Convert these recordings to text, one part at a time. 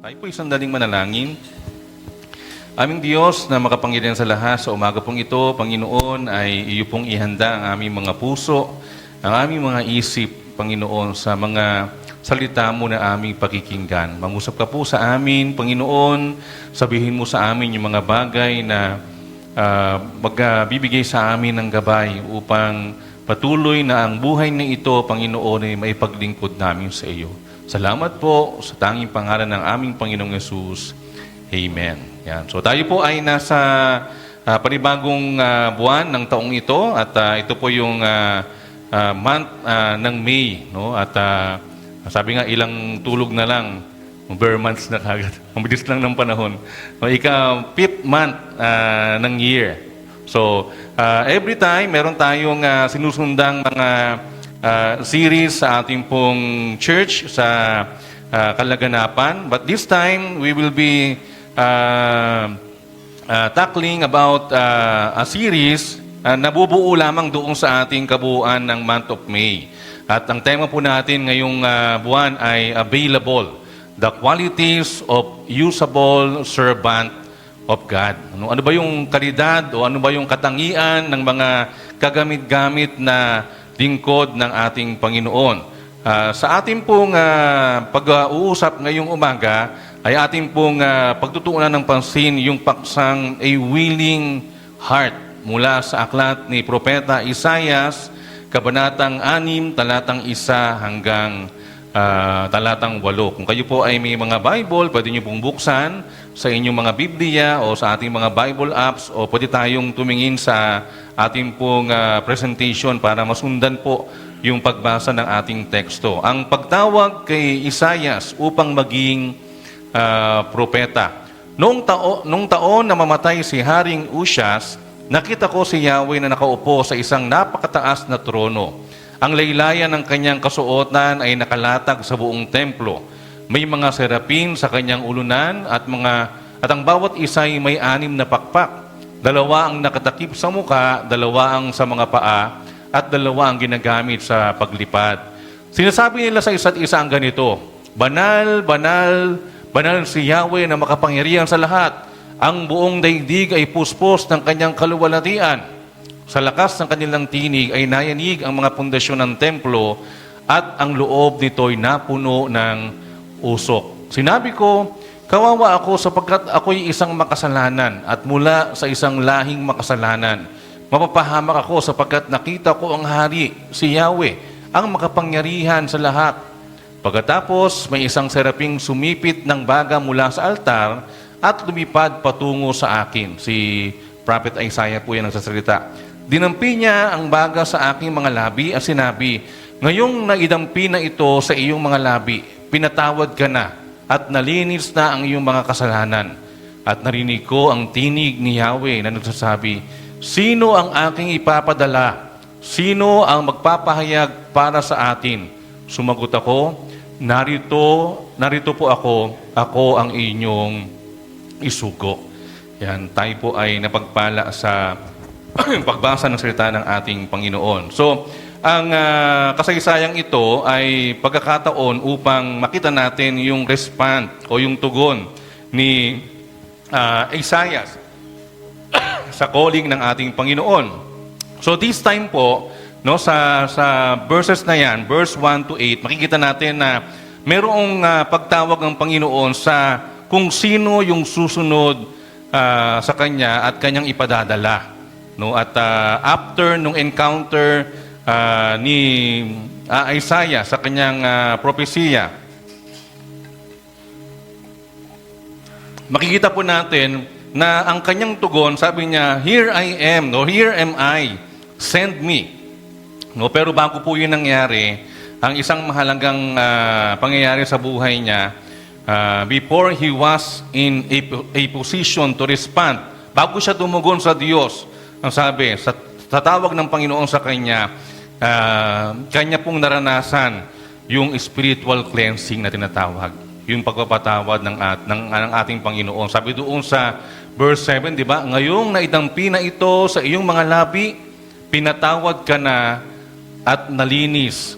Tayo po isang daling manalangin. Aming Diyos na makapangyarihan sa lahat, sa umaga pong ito, Panginoon, ay iyo pong ihanda ang aming mga puso, ang aming mga isip, Panginoon, sa mga salita mo na aming pakikinggan. Mangusap ka po sa amin, Panginoon, sabihin mo sa amin yung mga bagay na magbibigay sa amin ng gabay upang patuloy na ang buhay na ito, Panginoon, ay maipaglingkod namin sa iyo. Salamat po sa tanging pangalan ng aming Panginoong Yesus. Amen. Yan. So tayo po ay nasa panibagong buwan ng taong ito at ito po yung month ng May. No? At sabi nga ilang tulog na lang, bare months na kagad. Ang bilis lang ng panahon. No, ika-fifth month ng year. So every time meron tayong sinusundang mga series sa ating pong church sa Kalaganapan. But this time, we will be tackling about a series na bubuo lamang doon sa ating kabuuan ng month of May. At ang tema po natin ngayong buwan ay available. The qualities of usable servant of God. Ano ba yung kalidad o ano ba yung katangian ng mga kagamit-gamit na lingkod ng ating Panginoon. Sa ating pong pag-uusap ngayong umaga, ay ating pong pagtutuunan ng pansin yung paksang a willing heart mula sa aklat ni Propeta Isaias, Kabanatang 6, talatang 1 hanggang talatang 8. Kung kayo po ay may mga Bible, pwede nyo pong buksan sa inyong mga Biblia o sa ating mga Bible apps o pwede tayong tumingin sa ating pong presentation para masundan po yung pagbasa ng ating teksto. Ang pagtawag kay Isaias upang maging propeta. Noong taon na mamatay si Haring Usyas, nakita ko si Yahweh na nakaupo sa isang napakataas na trono. Ang laylayan ng kanyang kasuotan ay nakalatag sa buong templo. May mga serapin sa kanyang ulunan at ang bawat isa ay may 6 na pakpak. 2 ang nakatakip sa muka, 2 ang sa mga paa, at 2 ang ginagamit sa paglipad. Sinasabi nila sa isa't isa ang ganito, Banal, banal, banal si Yahweh na makapangyarihan sa lahat. Ang buong daigdig ay puspos ng kanyang kaluwalhatian. Sa lakas ng kanilang tinig ay nayanig ang mga pundasyon ng templo at ang loob nito'y napuno ng usok. Sinabi ko, kawawa ako sapagkat ako'y isang makasalanan at mula sa isang lahing makasalanan. Mapapahamak ako sapagkat nakita ko ang hari, si Yahweh, ang makapangyarihan sa lahat. Pagkatapos, may isang seraping sumipit ng baga mula sa altar at lumipad patungo sa akin. Si Prophet Isaiah po yan ang sasalita. Dinampi niya ang baga sa aking mga labi at sinabi, ngayong naidampi na ito sa iyong mga labi, pinatawad ka na at nalinis na ang iyong mga kasalanan. At narinig ko ang tinig ni Yahweh na nagsasabi, sino ang aking ipapadala? Sino ang magpapahayag para sa atin? Sumagot ako, narito po ako ang inyong isugo. Yan, tayo po ay napagpala sa pagbasa ng salita ng ating Panginoon. So, ang kasaysayang ito ay pagkakataon upang makita natin yung response o yung tugon ni Isaias sa calling ng ating Panginoon. So this time po, no, sa verses na yan, verse 1 to 8, makikita natin na merong pagtawag ng Panginoon sa kung sino yung susunod sa Kanya at Kanyang ipadadala. No? At after nung encounter ni Isaiah sa kanyang propesya, makikita po natin na ang kanyang tugon, sabi niya, here I am, no, here am I, send me. No, pero bago po yun nangyari, ang isang mahalagang pangyayari sa buhay niya, before he was in a position to respond, bago siya tumugon sa Diyos, ang sabi, sa tawag ng Panginoon sa kanya, kanya pong naranasan yung spiritual cleansing na tinatawag. Yung pagpapatawad ng ating Panginoon. Sabi doon sa verse 7, di ba? Ngayong naidampi na ito sa iyong mga labi, pinatawad ka na at nilinis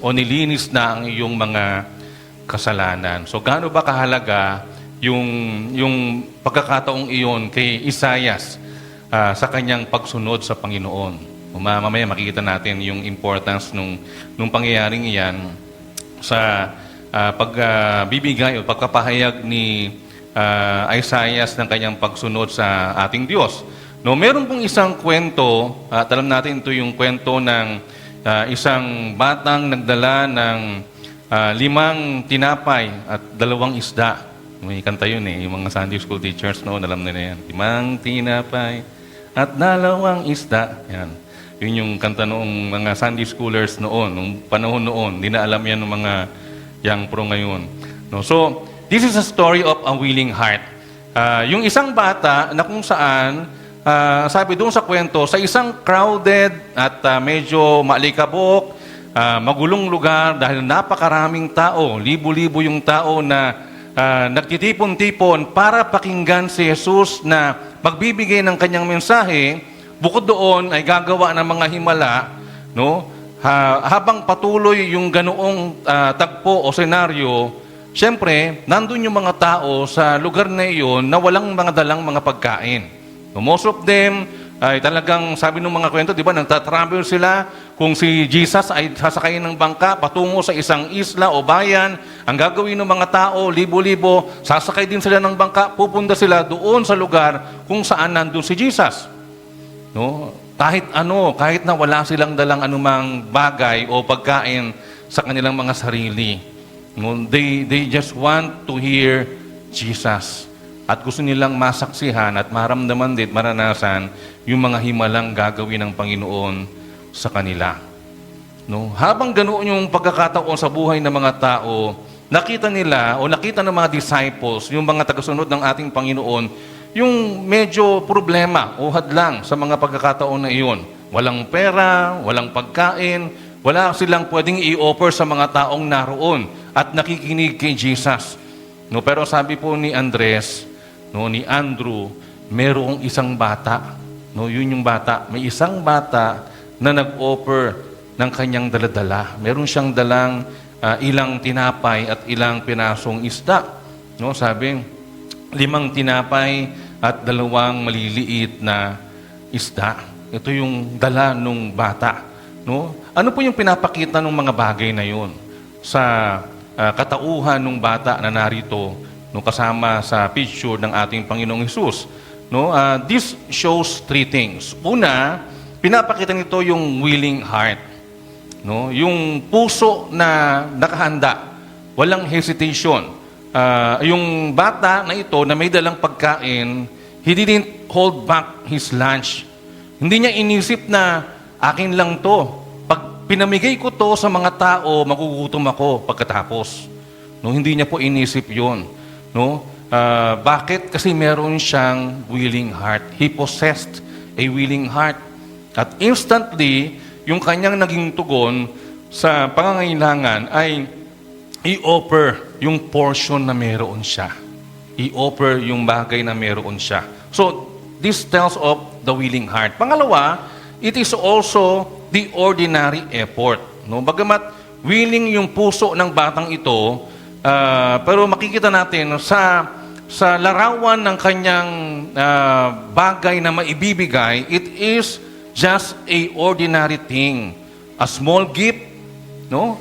na ang iyong mga kasalanan. So gaano ba kahalaga yung pagkakataong iyon kay Isaias sa kanyang pagsunod sa Panginoon. Mamaya makikita natin yung importance nung pangyayaring iyan sa pagbibigay o pagkapahayag ni Isaias ng kanyang pagsunod sa ating Diyos. No, meron pong isang kwento, at alam natin ito yung kwento ng isang batang nagdala ng 5 tinapay at 2 isda. May kanta yun yung mga Sunday school teachers noon, alam nila yan. 5 tinapay at 2 isda. Yan. Yun yung kanta noong mga Sunday schoolers noon, nung panahon noon. Hindi na alam yan ng mga young pro ngayon. No? So, this is a story of a willing heart. Yung isang bata na kung saan, sabi doon sa kwento, sa isang crowded at medyo maalikabok, magulong lugar dahil napakaraming tao, libo-libo yung tao na nagtitipon-tipon para pakinggan si Jesus na magbibigay ng kanyang mensahe. Bukod doon ay gagawa ng mga himala, no? Habang patuloy yung ganoong tagpo o senaryo, siyempre, nandun yung mga tao sa lugar na iyon na walang mga dalang mga pagkain. No, most of them ay talagang, sabi ng mga kwento, di ba, nagtatravel sila. Kung si Jesus ay sasakayin ng bangka patungo sa isang isla o bayan, ang gagawin ng mga tao, libo-libo, sasakay din sila ng bangka, pupunta sila doon sa lugar kung saan nandun si Jesus. No? Kahit na wala silang dalang anumang bagay o pagkain sa kanilang mga sarili. No? They just want to hear Jesus. At gusto nilang masaksihan at maramdaman din, maranasan yung mga himalang gagawin ng Panginoon sa kanila. No? Habang ganoon yung pagkakataon sa buhay ng mga tao, nakita nila o nakita ng mga disciples, yung mga tagasunod ng ating Panginoon, yung medyo problema o hadlang sa mga pagkakataon na iyon. Walang pera, walang pagkain, wala silang pwedeng i-offer sa mga taong naroon at nakikinig kay Jesus. No, pero sabi po ni Andres, ni Andrew, merong isang bata. No, yun yung bata. May isang bata na nag-offer ng kanyang daladala. Meron siyang dalang ilang tinapay at ilang pinasong isda. No, sabi, 5 tinapay at 2 maliliit na isda. Ito yung dala ng bata. No? Ano po yung pinapakita ng mga bagay na yun sa katauhan ng bata na narito kasama sa picture ng ating Panginoong Hesus? No? This shows 3 things. Una, pinapakita nito yung willing heart. No? Yung puso na nakahanda. Walang hesitation. Yung bata na ito na may dalang pagkain, he didn't hold back his lunch. Hindi niya inisip na akin lang to. Pag pinamigay ko to sa mga tao, magugutom ako pagkatapos. No, hindi niya po inisip yon. No? Bakit? Kasi meron siyang willing heart. He possessed a willing heart. At instantly, yung kanyang naging tugon sa pangangailangan ay i-offer yung portion na meron siya. I-offer yung bagay na meron siya. So, this tells of the willing heart. Pangalawa, it is also the ordinary effort. No? Bagamat willing yung puso ng batang ito, pero makikita natin sa larawan ng kanyang bagay na maibibigay, it is just a ordinary thing. A small gift, no?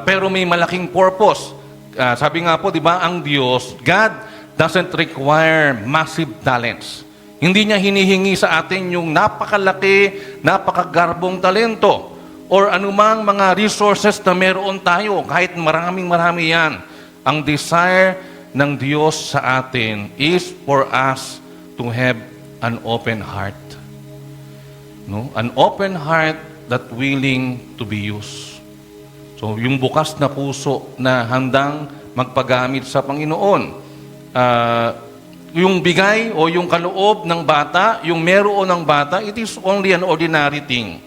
Pero may malaking purpose. Sabi nga po, di ba, ang Diyos, God doesn't require massive talents. Hindi niya hinihingi sa atin yung napakalaki, napakagarbong talento or anumang mga resources na meron tayo, kahit marami yan. Ang desire ng Diyos sa atin is for us to have an open heart. No? An open heart that willing to be used. So, yung bukas na puso na handang magpagamit sa Panginoon. Yung bigay o yung kaloob ng bata, yung meron ng bata, it is only an ordinary thing.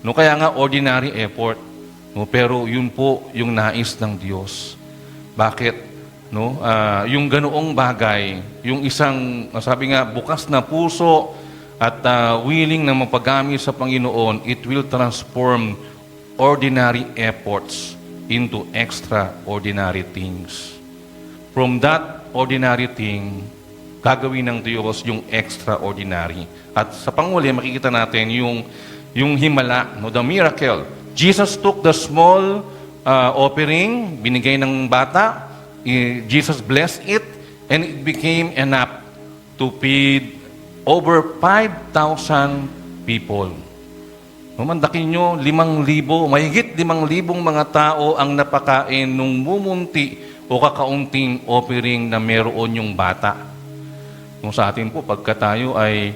No, kaya nga ordinary effort. No, pero yun po yung nais ng Diyos. Bakit? No, yung ganoong bagay, yung isang, sabi nga, bukas na puso at willing na mapagamit sa Panginoon, it will transform ordinary efforts into extraordinary things. From that ordinary thing, gagawin ng Diyos yung extraordinary. At sa panguli, makikita natin yung himala, no, the miracle. Jesus took the small offering, binigay ng bata, Jesus blessed it, and it became enough to feed over 5,000 people. Mandakin nyo, 5,000, mahigit 5,000 mga tao ang napakain nung mumunti o kakaunting offering na meron yung bata. Kung sa atin po, pagka tayo ay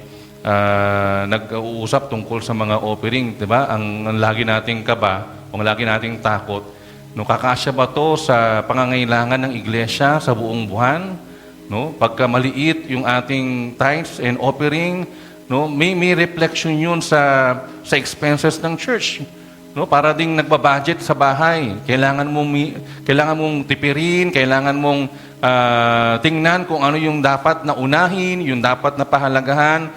nag-uusap tungkol sa mga offering, di ba? Ang lagi nating kaba, ang lagi nating takot, no, kakasya ba to sa pangangailangan ng iglesia sa buong buwan? No? Pagka maliit yung ating tithes and offering, no, may reflection yun sa expenses ng church. No, para ding nagbabudget sa bahay. Kailangan mong tipirin, kailangan mong tingnan kung ano yung dapat na unahin, yung dapat na pahalagahan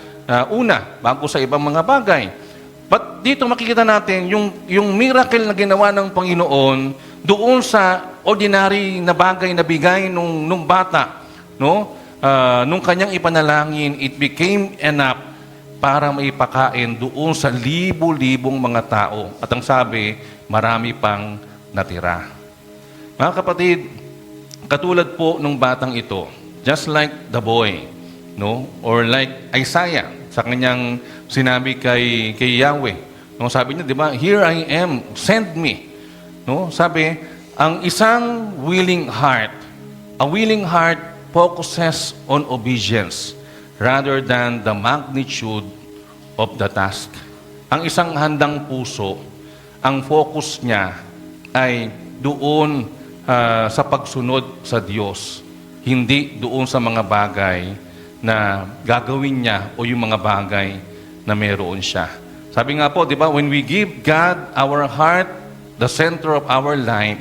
una bago sa ibang mga bagay. But dito makikita natin yung miracle na ginawa ng Panginoon doon sa ordinary na bagay na bigay nung bata, no? Nung kanyang ipanalangin, it became enough para maipakain doon sa libo-libong mga tao. At ang sabi, marami pang natira. Mga kapatid, katulad po nung batang ito, just like the boy, no? Or like Isaiah, sa kanyang sinabi kay Yahweh. No? Sabi niya, di ba, here I am, send me. No? Sabi, ang isang willing heart, a willing heart focuses on obedience rather than the magnitude of the task. Ang isang handang puso, ang focus niya ay doon sa pagsunod sa Diyos, hindi doon sa mga bagay na gagawin niya o yung mga bagay na meron siya. Sabi nga po, di ba, when we give God our heart, the center of our life,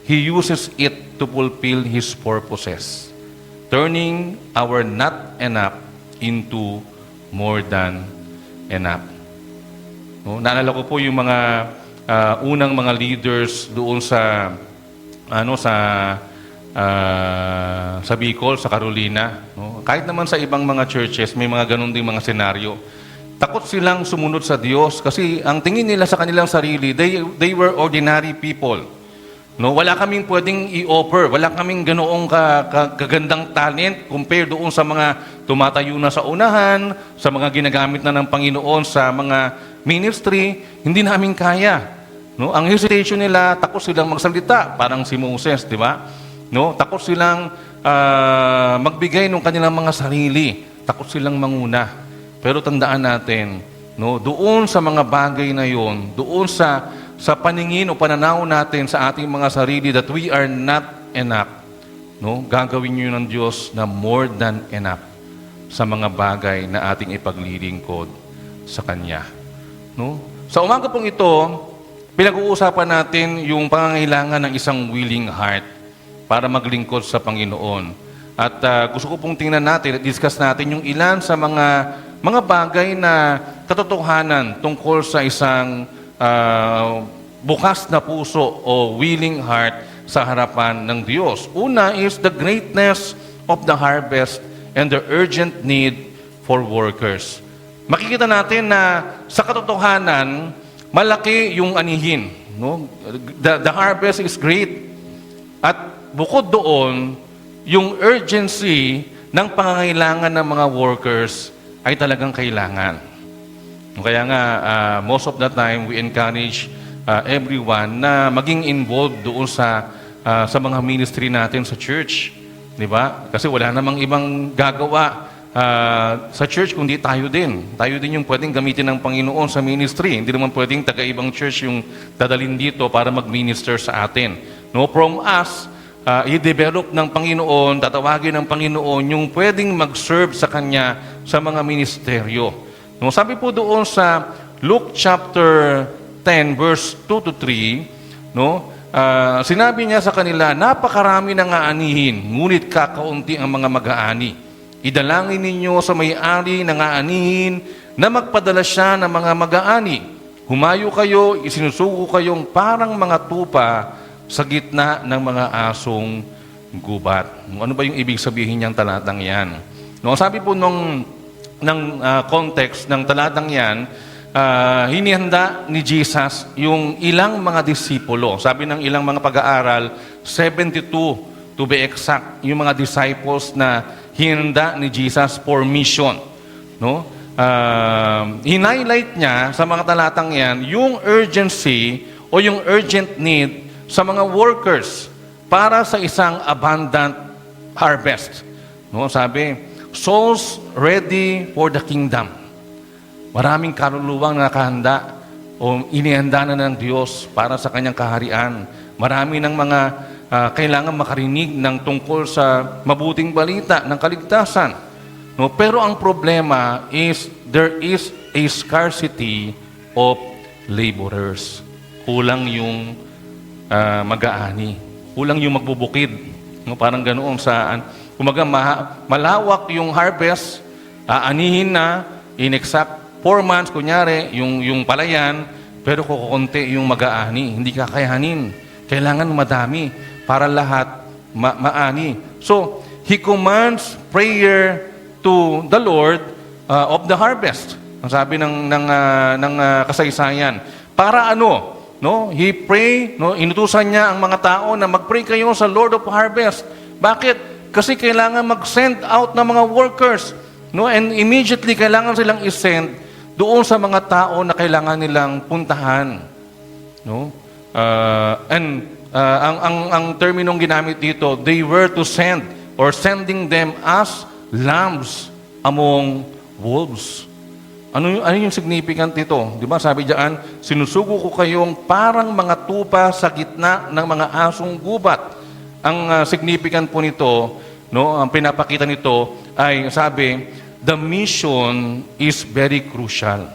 He uses it to fulfill His purposes, turning our not enough into more than enough. No? Naalala ko po yung mga unang mga leaders doon sa Bicol, sa Carolina. No? Kahit naman sa ibang mga churches, may mga ganun ding mga senaryo. Takot silang sumunod sa Diyos kasi ang tingin nila sa kanilang sarili, they were ordinary people. No, wala kaming pwedeng i-offer, wala kaming ganoong kagandang talent compared doon sa mga tumatayo na sa unahan, sa mga ginagamit na ng Panginoon sa mga ministry, hindi namin kaya. No, ang hesitation nila, takot silang magsalita, parang si Moses, di ba? No, takot silang magbigay ng kanilang mga sarili, takot silang manguna. Pero tandaan natin, no, doon sa mga bagay na 'yon, doon sa paningin o pananaw natin sa ating mga sarili that we are not enough, no? Gagawin niyo ng Diyos na more than enough sa mga bagay na ating ipaglilingkod sa Kanya. No? Sa umaga pong ito, pinag-uusapan natin yung pangangailangan ng isang willing heart para maglingkod sa Panginoon. At gusto ko pong tingnan natin at discuss natin yung ilan sa mga bagay na katotohanan tungkol sa isang bukas na puso o willing heart sa harapan ng Diyos. Una is the greatness of the harvest and the urgent need for workers. Makikita natin na sa katotohanan, malaki yung anihin. No? The harvest is great. At bukod doon, yung urgency ng pangangailangan ng mga workers ay talagang kailangan. Kaya nga, most of the time, we encourage everyone na maging involved doon sa mga ministry natin sa church. Di ba? Kasi wala namang ibang gagawa sa church kundi tayo din. Tayo din yung pwedeng gamitin ng Panginoon sa ministry. Hindi naman pwedeng taga-ibang church yung dadalhin dito para mag-minister sa atin. No, from us, i-develop ng Panginoon, tatawagin ng Panginoon yung pwedeng mag-serve sa Kanya sa mga ministeryo. No, sabi po doon sa Luke chapter 10 verse 2 to 3, no, sinabi niya sa kanila, napakarami ng aanihin, ngunit kakaunti ang mga mag-aani. Idalangin ninyo sa may-ari ng aanihin na magpadala siya ng mga mag-aani. Humayo kayo, isinusugo kayong parang mga tupa sa gitna ng mga asong gubat. Ano ba yung ibig sabihin niyang talatang yan? No, sabi po ng context ng talatang yan, hinihanda ni Jesus yung ilang mga disipulo. Sabi ng ilang mga pag-aaral, 72 to be exact, yung mga disciples na hinihanda ni Jesus for mission. No? Hinighlight niya sa mga talatang yan yung urgency o yung urgent need sa mga workers para sa isang abundant harvest. No? Sabi, souls ready for the kingdom. Maraming kaluluwang nakahanda o inihanda na ng Diyos para sa kanyang kaharian. Marami ng mga kailangan makarinig ng tungkol sa mabuting balita ng kaligtasan. No? Pero ang problema is there is a scarcity of laborers. Kulang yung mag-aani. Kulang yung magbubukid. No? Parang ganoon saan. Kumaga malawak yung harvest, aanihin na, in exact 4 months, kunyari, yung palayan, pero kukunti yung mag-aani. Hindi kakayanin. Kailangan madami para lahat maani. So, He commands prayer to the Lord of the harvest. Ang sabi ng kasaysayan. Para ano? No? He pray, no? Inutusan niya ang mga tao na mag-pray kayo sa Lord of harvest. Bakit? Kasi kailangan mag-send out ng mga workers. No? And immediately, kailangan silang isend doon sa mga tao na kailangan nilang puntahan. No? Ang terminong ginamit dito, they were to send or sending them as lambs among wolves. Ano yung significant nito? Di ba sabi diyan, sinusugo ko kayong parang mga tupa sa gitna ng mga asong gubat. Ang significant po nito, no, ang pinapakita nito ay sabi, the mission is very crucial.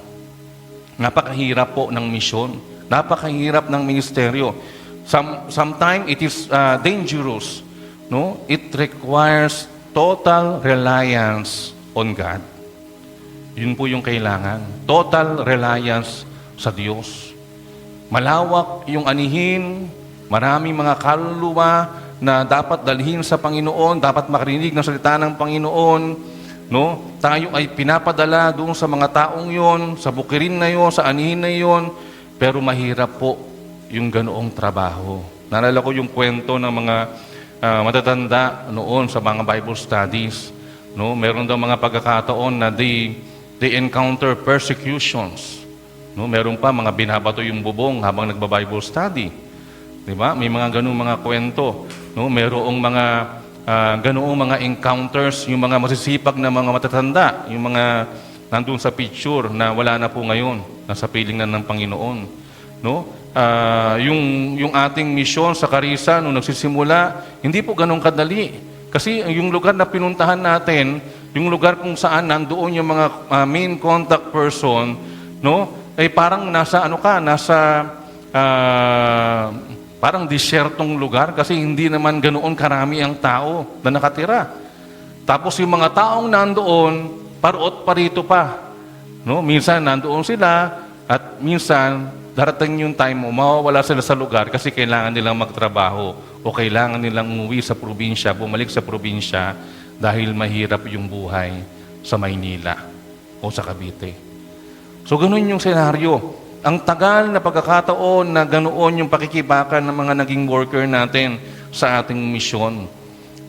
Napakahirap po ng mission. Napakahirap ng ministeryo. Sometimes it is dangerous. No? It requires total reliance on God. Yun po yung kailangan. Total reliance sa Diyos. Malawak yung anihin, maraming mga kaluluwa na dapat dalhin sa Panginoon, dapat makarinig ng salita ng Panginoon. No? Tayo ay pinapadala doon sa mga taong yon, sa bukirin na yon, sa anihin na yon, pero mahirap po yung ganoong trabaho. Naalala ko yung kwento ng mga matatanda noon sa mga Bible studies. No? Meron daw mga pagkakataon na they encounter persecutions. No? Meron pa mga binabato yung bubong habang nagba-Bible study. Diba? May mga ganung mga kwento. No? Merong mga ganoong mga encounters, yung mga masisipag na mga matatanda, yung mga nandun sa picture na wala na po ngayon, nasa piling na ng Panginoon. No? Yung ating misyon sa Carissa, nung nagsisimula, hindi po ganun kadali. Kasi yung lugar na pinuntahan natin, yung lugar kung saan nandoon yung mga main contact person, no? Ay parang nasa parang disyertong lugar kasi hindi naman ganoon karami ang tao na nakatira. Tapos yung mga taong nandoon, parot parito pa. No? Minsan nandoon sila at minsan darating yung time mo, mawawala sila sa lugar kasi kailangan nilang magtrabaho o kailangan nilang umuwi sa probinsya, bumalik sa probinsya dahil mahirap yung buhay sa Maynila o sa Cavite. So ganun yung senaryo. Ang tagal na pagkakataon na ganoon yung pakikibakan ng mga naging worker natin sa ating misyon.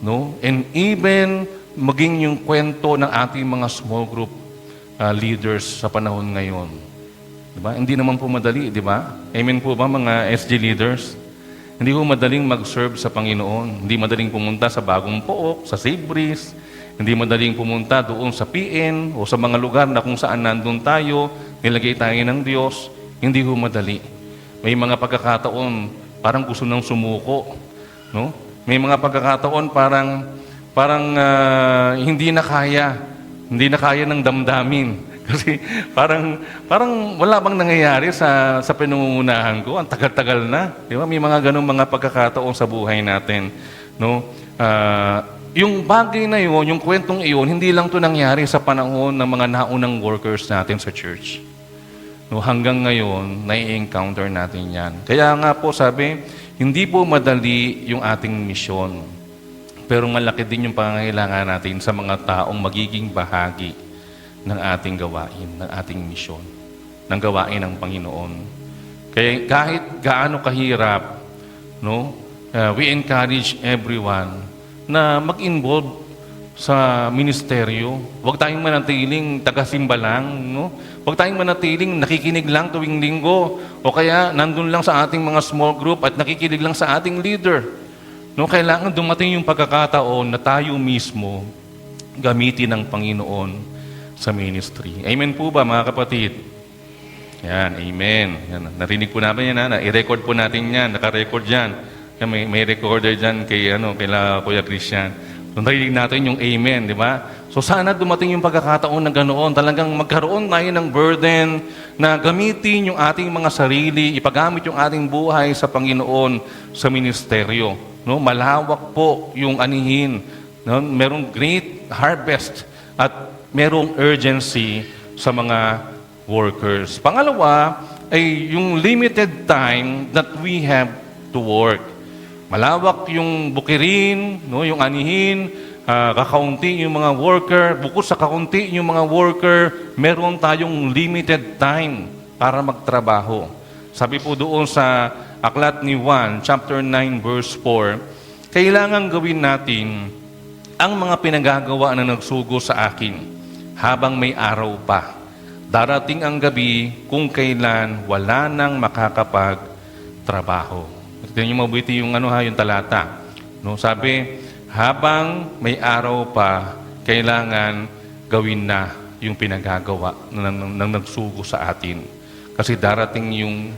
No? And even maging yung kwento ng ating mga small group leaders sa panahon ngayon. Diba? Hindi naman po madali, di ba? Amen po ba mga SG leaders? Hindi po madaling mag-serve sa Panginoon. Hindi madaling pumunta sa Bagong Pook, sa Save Breeze. Hindi madaling pumunta doon sa PN o sa mga lugar na kung saan nandun tayo, nilagay tayo ng Diyos. Hindi po madali. May mga pagkakataon, parang gusto nang sumuko. No? May mga pagkakataon, parang hindi na kaya. Hindi na kaya ng damdamin. Kasi parang wala bang nangyayari sa pinungunahan ko? Ang tagal-tagal na. Di ba? May mga ganung mga pagkakataon sa buhay natin. No? Yung bagay na yun, yung kwentong iyon, hindi lang to nangyari sa panahon ng mga naunang workers natin sa church. No, hanggang ngayon, nai-encounter natin yan. Kaya nga po sabi, hindi po madali yung ating misyon. pero malaki din yung pangangailangan natin sa mga taong magiging bahagi ng ating gawain, ng ating misyon, ng gawain ng Panginoon. Kaya kahit gaano kahirap, no, we encourage everyone na mag-involve sa ministeryo. Huwag tayong manatiling taga-simba lang, no? Huwag tayong manatiling nakikinig lang tuwing linggo o kaya nandun lang sa ating mga small group at nakikinig lang sa ating leader. No, kailangan dumating yung pagkakataon na tayo mismo gamitin ng Panginoon sa ministry. Amen po ba, mga kapatid? Yan, amen. Yan, narinig po namin yan, i-record po natin yan, naka-record yan. May recorder dyan kay Kuya Christian. Narinig natin yung amen, di ba? So sana dumating yung pagkakataon na ganoon, talagang magkaroon tayo ng burden na gamitin yung ating mga sarili, ipagamit yung ating buhay sa Panginoon sa ministeryo. No? Malawak po yung anihin. No? Merong great harvest at merong urgency sa mga workers. Pangalawa ay yung limited time that we have to work. Malawak yung bukirin, no, yung anihin, kakaunti yung mga worker. Bukod sa kakaunti yung mga worker, meron tayong limited time para magtrabaho. Sabi po doon sa aklat ni Juan, chapter 9, verse 4, kailangan gawin natin ang mga pinagagawa na nagsugo sa akin habang may araw pa. Darating ang gabi kung kailan wala nang makakapagtrabaho. Tignan niyo mabuti yung yung talata. No, sabi, habang may araw pa, kailangan gawin na yung pinagagawa ng nagsugo sa atin. Kasi darating yung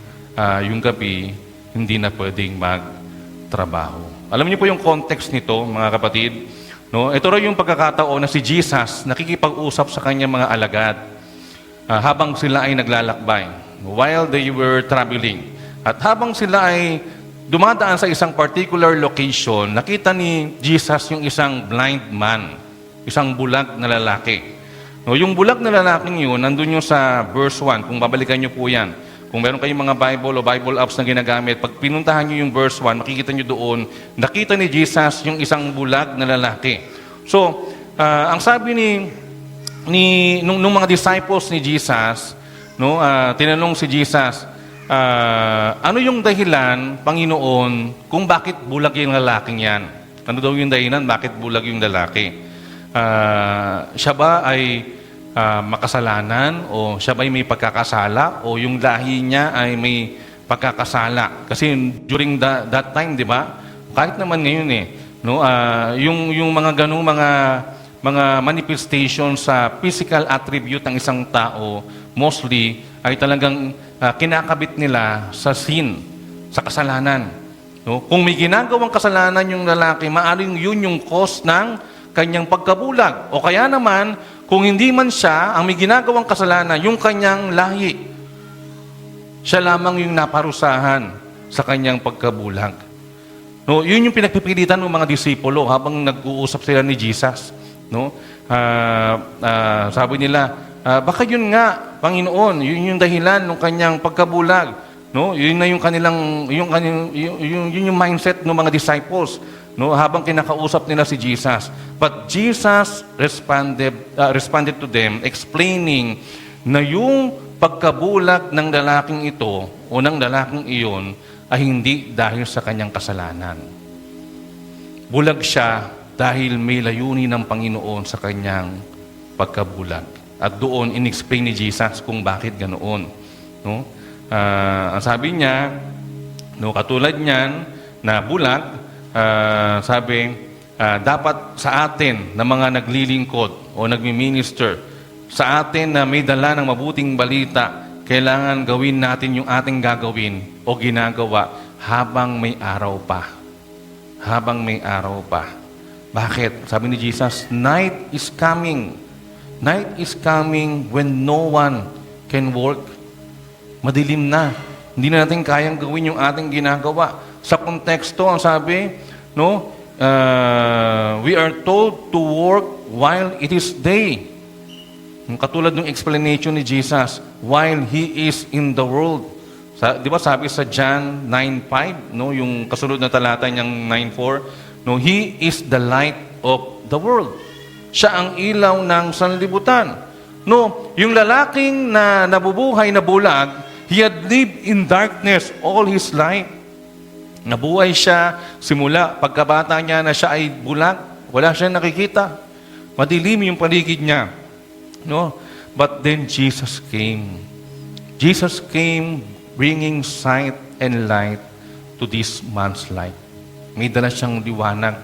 gabi, hindi na pwedeng magtrabaho. Alam niyo po yung context nito, mga kapatid. No, ito rin yung pagkakataon na si Jesus nakikipag-usap sa kanyang mga alagad habang sila ay naglalakbay, while they were traveling. At habang sila ay dumadaan sa isang particular location, nakita ni Jesus yung isang blind man, isang bulag na lalaki. No, yung bulag na lalaking yun, nandun yung sa verse 1, kung babalikan nyo po yan. Kung meron kayong mga Bible o Bible apps na ginagamit, pag pinuntahan nyo yung verse 1, makikita nyo doon, nakita ni Jesus yung isang bulag na lalaki. So, ang sabi nung mga disciples ni Jesus, no, tinanong si Jesus, ano yung dahilan, Panginoon, kung bakit bulag yung lalaking yan? Ano daw yung dahilan, bakit bulag yung lalaki? Siya ba ay makasalanan? O siya ba ay may pagkakasala? O yung lahi niya ay may pagkakasala? Kasi during that time, di ba? Kahit naman ngayon no, yung mga ganung mga manifestation sa physical attribute ng isang tao, mostly ay talagang kinakabit nila sa sin, sa kasalanan. No? Kung may ginagawang kasalanan yung lalaki, maaaring yun yung cause ng kanyang pagkabulag. O kaya naman, kung hindi man siya ang may ginagawang kasalanan, yung kanyang lahi, siya lamang yung naparusahan sa kanyang pagkabulag. No? Yun yung pinagpipilitan ng mga disipulo habang nag-uusap sila ni Jesus. No? Sabi nila, baka yun nga, Panginoon, yun yung dahilan ng kanyang pagkabulag. No? Yun na yung kanilang, yun yung mindset ng mga disciples. No? Habang kinakausap nila si Jesus. But Jesus responded to them, explaining na yung pagkabulag ng lalaking ito o ng lalaking iyon ay hindi dahil sa kanyang kasalanan. Bulag siya dahil may layunin ng Panginoon sa kanyang pagkabulag. At doon, in-explain ni Jesus kung bakit ganoon. No? Ang sabi niya, no, katulad niyan, na bulag, sabi, dapat sa atin na mga naglilingkod o nagmi-minister, sa atin na may dala ng mabuting balita, kailangan gawin natin yung ating gagawin o ginagawa habang may araw pa. Habang may araw pa. Bakit? Sabi ni Jesus, night is coming. Night is coming when no one can work. Madilim na. Hindi na natin kayang gawin yung ating ginagawa. Sa konteksto, ang sabi, no, we are told to work while it is day. Katulad ng explanation ni Jesus, while He is in the world. Di ba sabi sa John 9:5, no, yung kasunod na talata niyang 9:4, No, He is the light of the world. Siya ang ilaw ng sanlibutan. No, yung lalaking na nabubuhay na bulag, he had lived in darkness all his life. Nabuhay siya simula pagkabata niya na siya ay bulag. Wala siyang nakikita. Madilim yung paligid niya. No? But then Jesus came. Jesus came bringing sight and light to this man's life. May dala siyang liwanag.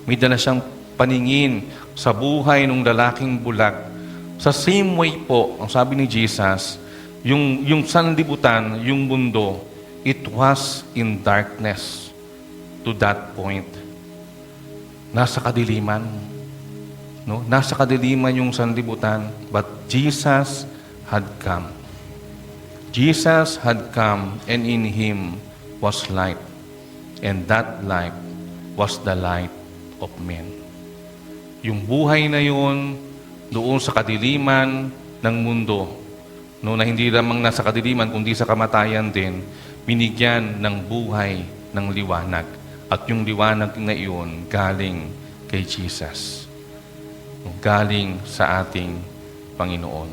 May dala siyang paningin sa buhay ng lalaking bulag. Sa same way po, ang sabi ni Jesus, yung sanlibutan, yung mundo, it was in darkness to that point. Nasa kadiliman. No? Nasa kadiliman yung sanlibutan, but Jesus had come. Jesus had come, and in Him was light. And that light was the light of men. Yung buhay na yun, doon sa kadiliman ng mundo, no, na hindi lamang nasa kadiliman, kundi sa kamatayan din, binigyan ng buhay ng liwanag. At yung liwanag na iyon, galing kay Jesus. Galing sa ating Panginoon.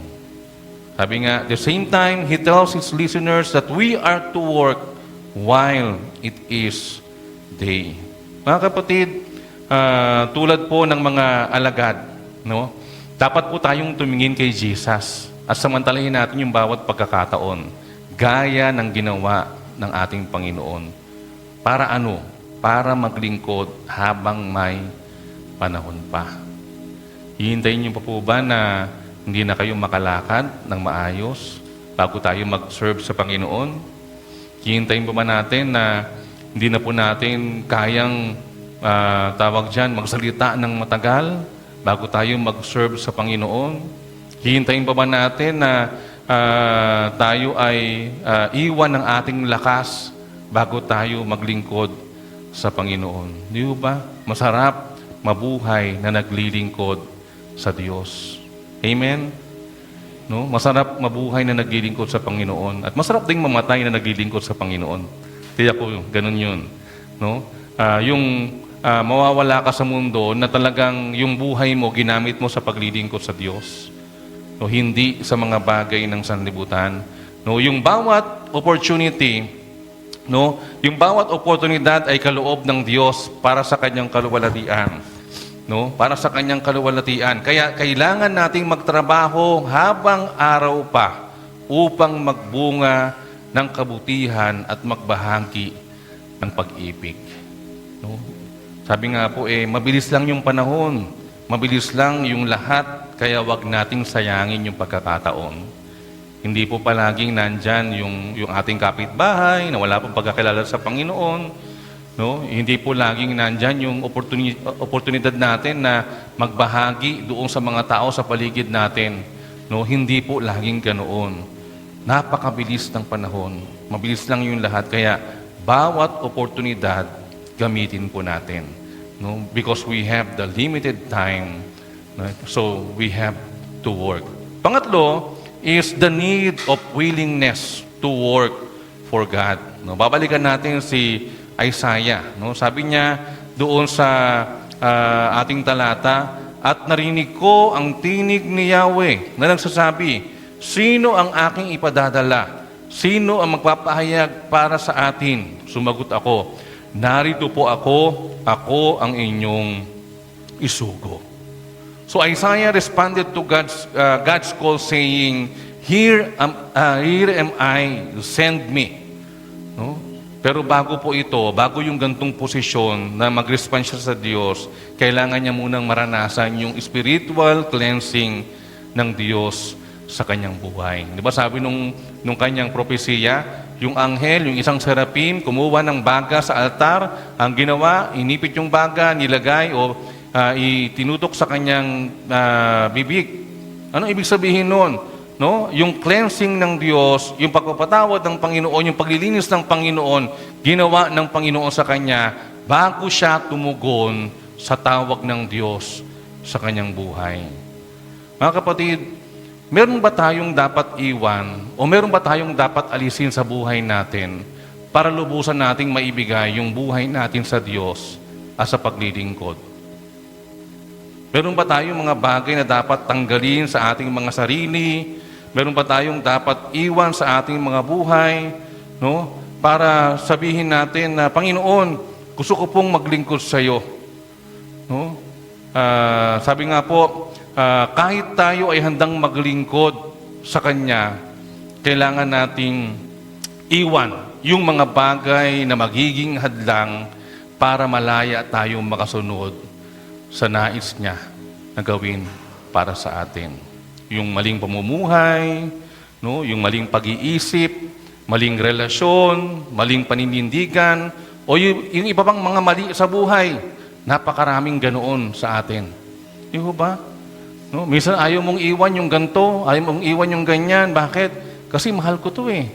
Sabi nga, at the same time, He tells His listeners that we are to work while it is day. Mga kapatid, tulad po ng mga alagad, no? Dapat po tayong tumingin kay Jesus at samantalahin natin yung bawat pagkakataon, gaya ng ginawa ng ating Panginoon. Para ano? Para maglingkod habang may panahon pa. Hihintayin niyo pa po ba na hindi na kayo makalakad ng maayos bago tayo mag-serve sa Panginoon? Hihintayin pa ba natin na hindi na po natin kayang magsalita ng matagal bago tayo mag-serve sa Panginoon? Hihintayin pa ba natin na tayo ay iwan ng ating lakas bago tayo maglingkod sa Panginoon? Di ba? Masarap mabuhay na naglilingkod sa Diyos. Amen? No? Masarap mabuhay na naglilingkod sa Panginoon. At masarap ding mamatay na naglilingkod sa Panginoon. Tiyak ko, ganun yun. No? Mawawala ka sa mundo na talagang yung buhay mo, ginamit mo sa paglilingkod sa Diyos. No? Hindi sa mga bagay ng sanlibutan. No? Yung bawat opportunity, no? Yung bawat oportunidad ay kaloob ng Diyos para sa kanyang kaluwalhatian. No? Para sa kanyang kaluwalhatian. Kaya kailangan nating magtrabaho habang araw pa upang magbunga ng kabutihan at magbahagi ng pag-ibig. No? Sabi nga po, mabilis lang yung panahon. Mabilis lang yung lahat, kaya wag nating sayangin yung pagkakataon. Hindi po palaging nandyan yung ating kapitbahay na wala pong pagkakilala sa Panginoon. No? Hindi po laging nandyan yung oportunidad natin na magbahagi doon sa mga tao sa paligid natin. No? Hindi po laging ganoon. Napakabilis ng panahon. Mabilis lang yung lahat. Kaya bawat oportunidad, gamitin po natin. No? Because we have the limited time. No? So we have to work. Pangatlo is the need of willingness to work for God. No? Babalikan natin si Isaiah. No? Sabi niya doon sa ating talata, at narinig ko ang tinig ni Yahweh na nagsasabi, sino ang aking ipadadala? Sino ang magpapahayag para sa atin? Sumagot ako, narito po ako ang inyong isugo. So Isaiah responded to God's call saying, here am I, send me. No? Pero bago po ito, bago yung gantong posisyon na mag-respond siya sa Diyos, kailangan niya munang maranasan yung spiritual cleansing ng Diyos sa kanyang buhay. Di ba sabi nung kanyang propesiya, yung anghel, yung isang serapim, kumuha ng baga sa altar, ang ginawa, inipit yung baga, nilagay o itinutok sa kanyang bibig. Ano ibig sabihin nun? No? Yung cleansing ng Diyos, yung pagpapatawad ng Panginoon, yung paglilinis ng Panginoon, ginawa ng Panginoon sa kanya bago siya tumugon sa tawag ng Diyos sa kanyang buhay. Mga kapatid, meron ba tayong dapat iwan o meron ba tayong dapat alisin sa buhay natin para lubusan nating maibigay yung buhay natin sa Diyos at sa paglilingkod? Meron ba tayong mga bagay na dapat tanggalin sa ating mga sarili? Meron ba tayong dapat iwan sa ating mga buhay? No? Para sabihin natin na, Panginoon, gusto ko pong maglingkod sa iyo. No? Sabi nga po, kahit tayo ay handang maglingkod sa Kanya, kailangan nating iwan yung mga bagay na magiging hadlang para malaya tayong makasunod sa nais niya na gawin para sa atin. Yung maling pamumuhay, no? Yung maling pag-iisip, maling relasyon, maling paninindigan, o yung iba pang mga mali sa buhay. Napakaraming ganoon sa atin. Di ba? No? Minsan ayaw mong iwan yung ganto, ayaw mong iwan yung ganyan. Bakit? Kasi mahal ko to eh.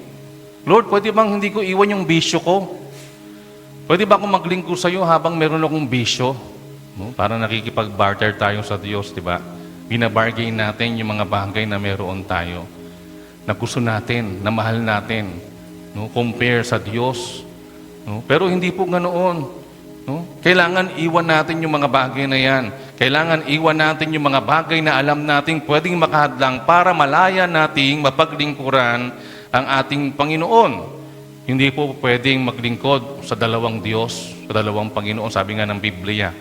Lord, pwede bang hindi ko iwan yung bisyo ko? Pwede ba akong maglingkod sa iyo habang meron akong bisyo? No? Parang nakikipag-barter tayo sa Diyos, di ba? Binabargain natin yung mga bagay na meron tayo. Na gusto natin, na mahal natin. No? Compare sa Diyos. No? Pero hindi po ganoon. No? Kailangan iwan natin yung mga bagay na yan. Kailangan iwan natin yung mga bagay na alam nating pwedeng makahadlang para malaya nating mapaglingkuran ang ating Panginoon. Hindi po pwedeng maglingkod sa dalawang Diyos, sa dalawang Panginoon. Sabi nga ng Biblia,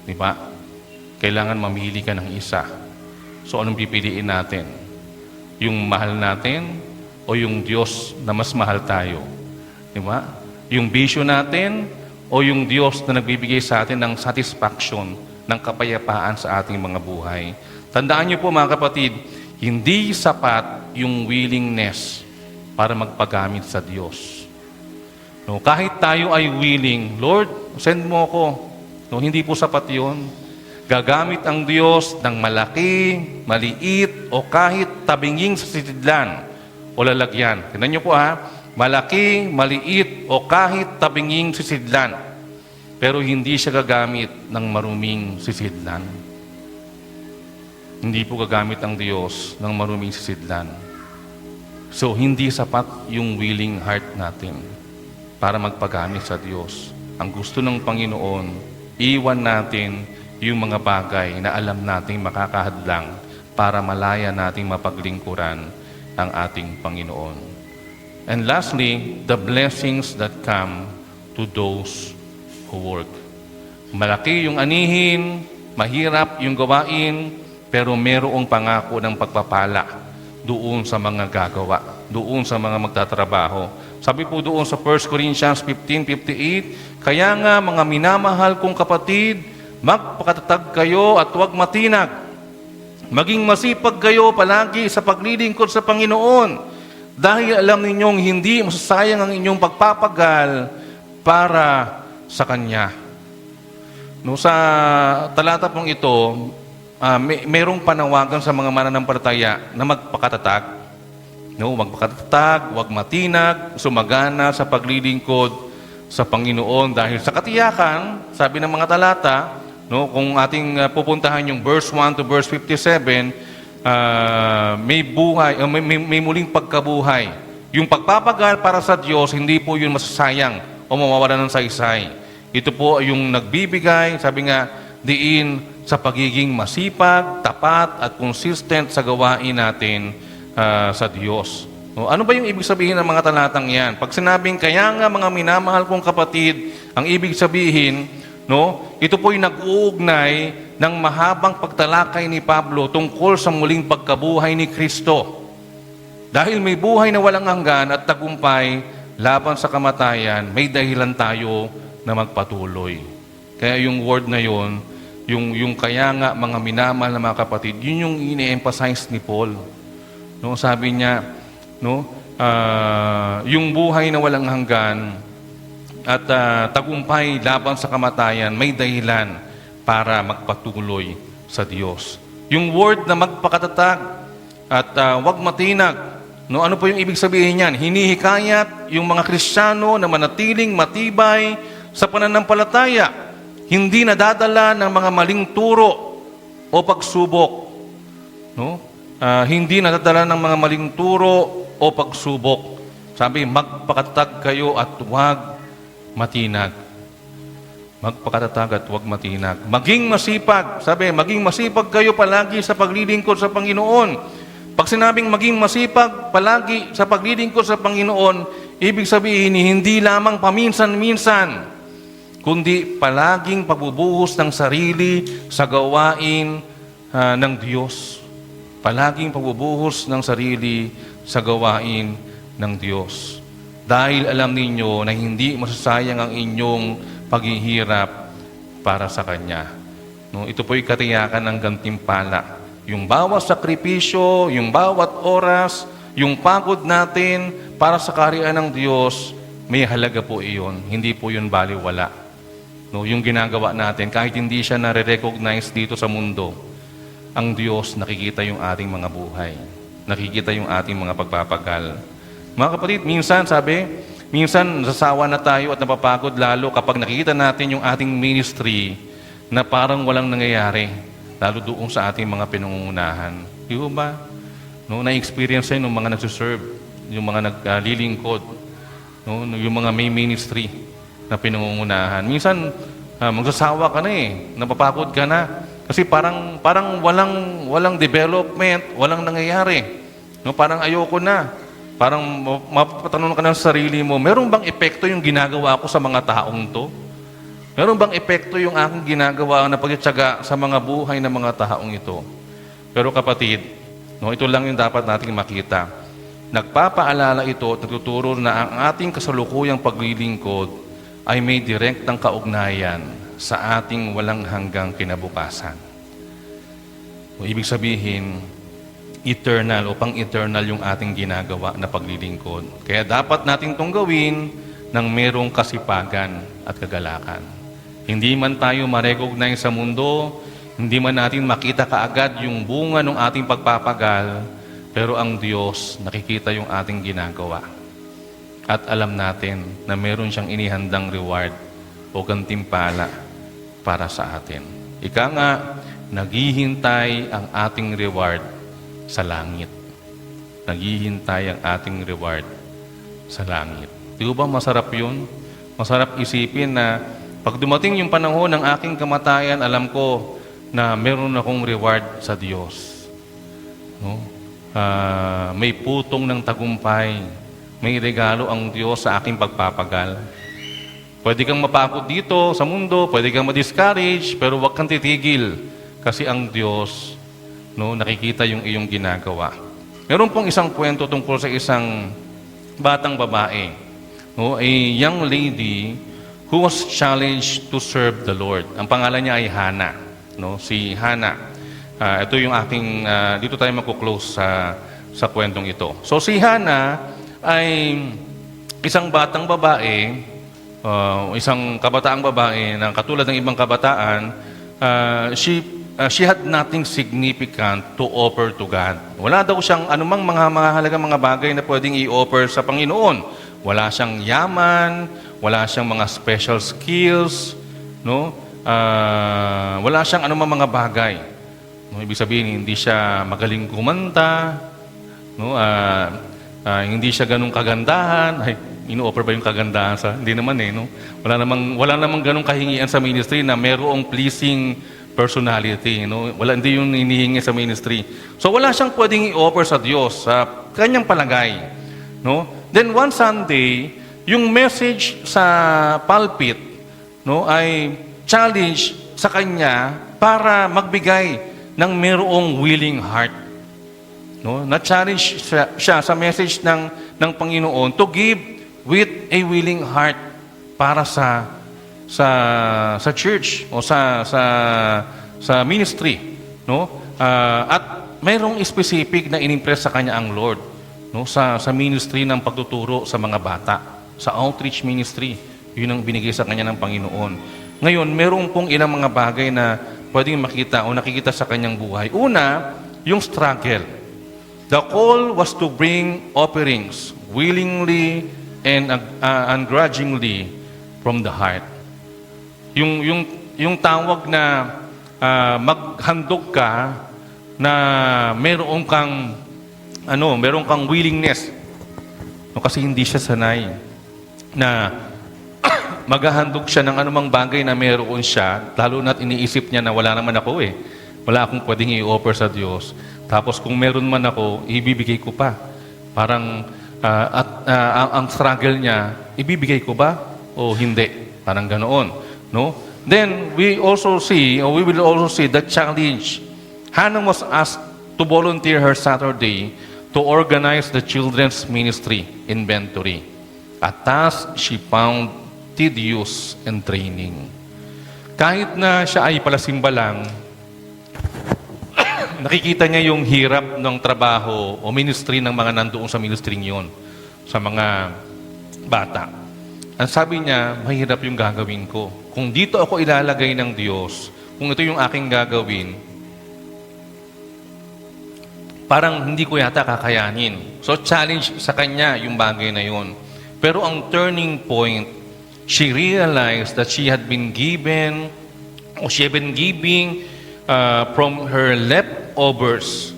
di ba? Kailangan mamili ka ng isa. So anong pipiliin natin? Yung mahal natin o yung Diyos na mas mahal tayo? Di ba? Yung bisyo natin o yung Diyos na nagbibigay sa atin ng satisfaction, ng kapayapaan sa ating mga buhay? Tandaan niyo po mga kapatid, hindi sapat yung willingness para magpagamit sa Diyos. No, kahit tayo ay willing, Lord, send mo ako. No, hindi po sapat yun. Gagamit ang Diyos ng malaki, maliit, o kahit tabinging sa sidlan o lalagyan. Tignan niyo po ha, malaki, maliit, o kahit tabinging sisidlan. Pero hindi siya gagamit ng maruming sisidlan. Hindi po gagamit ang Diyos ng maruming sisidlan. So, hindi sapat yung willing heart natin para magpagamit sa Diyos. Ang gusto ng Panginoon, iwan natin yung mga bagay na alam nating makakahadlang para malaya nating mapaglingkuran ang ating Panginoon. And lastly, the blessings that come to those who work. Malaki yung anihin, mahirap yung gawain, pero merong pangako ng pagpapala doon sa mga gagawa, doon sa mga magtatrabaho. Sabi po doon sa 1 Corinthians 15:58, kaya nga mga minamahal kong kapatid, magpakatatag kayo at huwag matinag. Maging masipag kayo palagi sa paglilingkod sa Panginoon, dahil alam ninyong hindi masasayang ang inyong pagpapagal para sa Kanya. No, sa talata pong ito, mayroong panawagan sa mga mananampalataya na magpakatatag. No, magpakatatag, huwag matinag, sumagana sa paglilingkod sa Panginoon. Dahil sa katiyakan, sabi ng mga talata, no, kung ating pupuntahan yung verse 1 to verse 57, may buhay, may muling pagkabuhay. Yung pagpapagal para sa Diyos, hindi po yun masasayang o mawawala ng saysay. Ito po yung nagbibigay, sabi nga, diin sa pagiging masipag, tapat, at consistent sa gawain natin sa Diyos. No, ano ba yung ibig sabihin ng mga talatang yan? Pag sinabing, kaya nga mga minamahal kong kapatid, ang ibig sabihin, no, ito po yung nag-uugnay ng mahabang pagtalakay ni Pablo tungkol sa muling pagkabuhay ni Kristo. Dahil may buhay na walang hanggan at tagumpay laban sa kamatayan, may dahilan tayo na magpatuloy. Kaya yung word na yon, yung kaya nga mga minamahal na mga kapatid, yun yung ini-emphasize ni Paul. No, sabi niya, no, yung buhay na walang hanggan at tagumpay laban sa kamatayan, may dahilan para magpatuloy sa Diyos. Yung word na magpakatatag at wag matinag, no, ano po yung ibig sabihin niyan? Hinihikayat yung mga Kristiyano na manatiling matibay sa pananampalataya, hindi nadadala ng mga maling turo o pagsubok. No? Hindi nadadala ng mga maling turo o pagsubok. Sabi, magpakatatag kayo at huwag matinag. magpakatatag at huwag matinag. Maging masipag. Sabi, maging masipag kayo palagi sa paglilingkod sa Panginoon. Pag sinabing maging masipag palagi sa paglilingkod sa Panginoon, ibig sabihin, hindi lamang paminsan-minsan, kundi palaging pagbubuhos ng sarili sa gawain ng Diyos. Palaging pagbubuhos ng sarili sa gawain ng Diyos. Dahil alam ninyo na hindi masasayang ang inyong paghihirap para sa Kanya. No, ito po'y katiyakan ng gantimpala. Yung bawat sakripisyo, yung bawat oras, yung pagod natin para sa kaharian ng Diyos, may halaga po iyon. Hindi po yun baliwala. No, yung ginagawa natin, kahit hindi siya nare-recognize dito sa mundo, ang Diyos nakikita yung ating mga buhay. Nakikita yung ating mga pagpapagal. Mga kapatid, minsan nasasawa na tayo at napapagod lalo kapag nakikita natin yung ating ministry na parang walang nangyayari, lalo doon sa ating mga pinangungunahan. Di ba? No, na-experience yun ng mga nagsiserve, yung mga naglilingkod, no, yung mga may ministry na pinangungunahan. Minsan, magsasawa ka na napapagod ka na. Kasi parang walang development, walang nangyayari. No, parang ayoko na. Parang mapatanong ka ng sarili mo, meron bang epekto yung ginagawa ko sa mga taong to? Meron bang epekto yung aking ginagawa na pagtitiyaga sa mga buhay ng mga taong ito? Pero kapatid, no, ito lang yung dapat nating makita. Nagpapaalala ito at nagtuturo na ang ating kasalukuyang paglilingkod ay may direktang kaugnayan sa ating walang hanggang kinabukasan. O, ibig sabihin, eternal o pang-eternal yung ating ginagawa na paglilingkod. Kaya dapat natin itong gawin ng merong kasipagan at kagalakan. Hindi man tayo ma-recognize sa mundo, hindi man natin makita kaagad yung bunga ng ating pagpapagal, pero ang Diyos nakikita yung ating ginagawa. At alam natin na meron siyang inihandang reward o gantimpala para sa atin. Ika nga, naghihintay ang ating reward sa langit. Naghihintay ang ating reward sa langit. Di ba masarap yun? Masarap isipin na pag dumating yung panahon ng aking kamatayan, alam ko na meron akong reward sa Diyos. No? May putong ng tagumpay. May regalo ang Diyos sa aking pagpapagal. Pwede kang mapagod dito sa mundo, pwede kang ma-discourage, pero huwag kang titigil. Kasi ang Diyos, no, nakikita yung iyong ginagawa. Meron pong isang kwento tungkol sa isang batang babae, no, a young lady who was challenged to serve the Lord. Ang pangalan niya ay Hannah, no, si Hannah. Ito yung aking dito tayo magko-close sa kwentong ito. So si Hannah ay isang batang babae, isang kabataang babae na katulad ng ibang kabataan, she had nothing significant to offer to God. Wala daw siyang anumang mga mahalagang mga bagay na pwedeng i-offer sa Panginoon. Wala siyang yaman, wala siyang mga special skills, no? Wala siyang anumang mga bagay. No, ibig sabihin, hindi siya magaling kumanta, no? Hindi siya ganung kagandahan. Ay, ino-offer ba yung kagandahan sa? Hindi naman no? Wala namang ganung kahingian sa ministry na merong pleasing personality, no? Hindi yung hinihingi sa ministry. So wala siyang pwedeng i-offer sa Diyos sa kanyang palagay, no? Then one Sunday, yung message sa pulpit, no, ay challenge sa kanya para magbigay ng merong willing heart. No? Na-challenge siya sa message ng Panginoon to give with a willing heart para sa church o sa ministry, no? At mayroong specific na inimpress sa kanya ang Lord, no, sa ministry ng pagtuturo sa mga bata, sa outreach ministry. Yun ang binigay sa kanya ng Panginoon. Ngayon, meron pong ilang mga bagay na pwedeng makita o nakikita sa kanyang buhay. Una, yung struggle. The call was to bring offerings willingly and ungrudgingly from the heart. Yung tawag na maghandog ka na meron kang willingness. No, kasi hindi siya sanay na maghahandog siya ng anumang bagay na meron siya, lalo na't iniisip niya na wala naman ako eh. Wala akong pwedeng i-offer sa Diyos. Tapos kung meron man ako, ibibigay ko pa. Parang ang struggle niya, ibibigay ko ba o hindi? Parang ganoon, no? Then we will also see the challenge. Hannah was asked to volunteer her Saturday to organize the children's ministry inventory. A task she found tedious and draining. Kahit na siya ay palasimba lang, nakikita niya yung hirap ng trabaho o ministry ng mga nandoon sa ministry yon, sa mga bata. Ang sabi niya, mahirap yung gagawin ko. Kung dito ako ilalagay ng Diyos, kung ito yung aking gagawin, parang hindi ko yata kakayanin. So challenge sa kanya yung bagay na yon. Pero ang turning point, she realized that she had been giving from her leftovers,